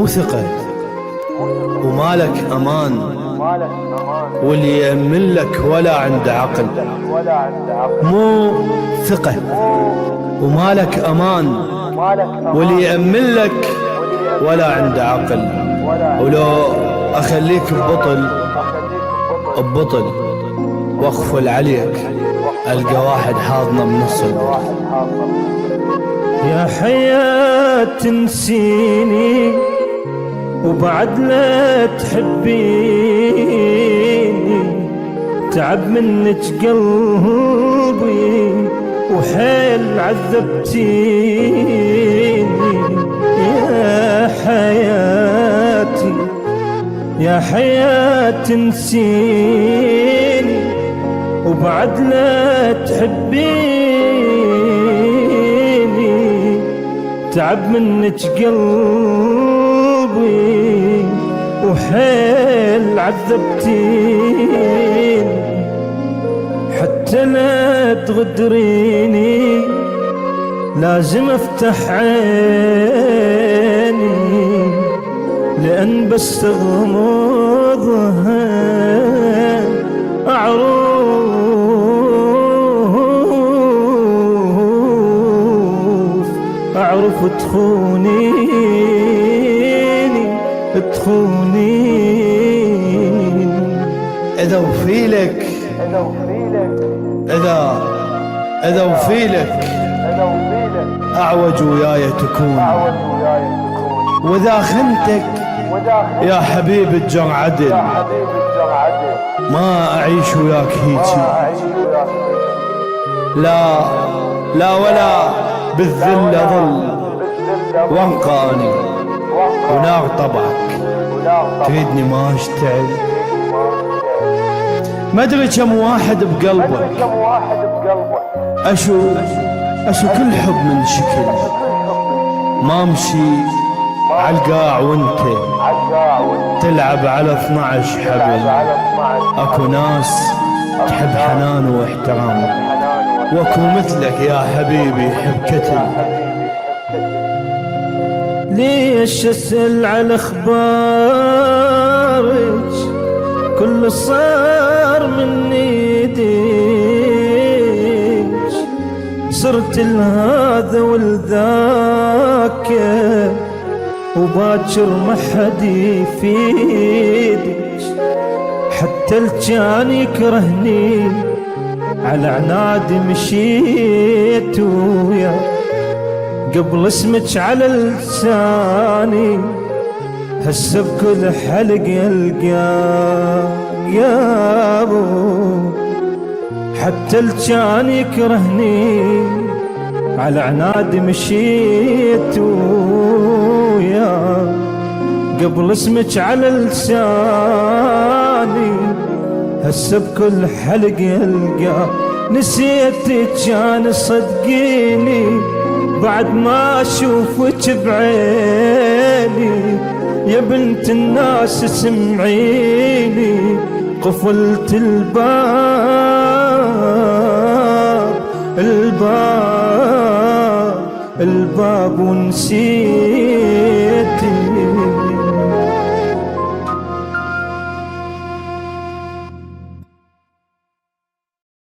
مو ثقة ومالك أمان، واللي يأمن لك ولا عنده عقل. مو ثقة ومالك أمان، واللي يأمن لك ولا عنده عقل. ولو أخليك ببطل واغفل عليك، ألقى واحد حاضنه بنص البطل. يا حياة تنسيني وبعد لا تحبيني، تعب منك قلبي وحيل عذبتيني. يا حياتي يا حياة تنسيني وبعد لا تحبيني، تعب منك قلبي وحيل عذبتيني. حتى لا تغدريني لازم افتح عيني، لأن بس اغمضها أعرف تخونيني. إذا وفيلك إذا وفيلك أعوج وياي تكون، وإذا خنتك يا حبيب الجر عدل، ما أعيش وياك هيجي. لا ولا بالذل أظل وانقاني، ونار طبعك تريدني ما أشتعل. ما أدري كم واحد بقلبك أشو كل حب من شكل، ما امشي عالقاع وانت تلعب على 12 حبل. اكو ناس تحب حنان واحترام، واكو مثلك يا حبيبي يحب كتل. ليش اسأل على اخبارك كل صار من ايديك، صرت لهذا ولذاك وباكر ما حد يفيدك. حتى الجان يكرهني على عنادي مشيت ويا، قبل اسمك على لساني هسه بكل حلق يلقى يا ابو. حتى الجان يكرهني على عنادي مشيت ويا، قبل اسمك على لساني هسه بكل حلق يلقى. نسيتك كان صدقيني بعد ما اشوفك بعيني، يا بنت الناس سمعيني قفلت الباب ونسيت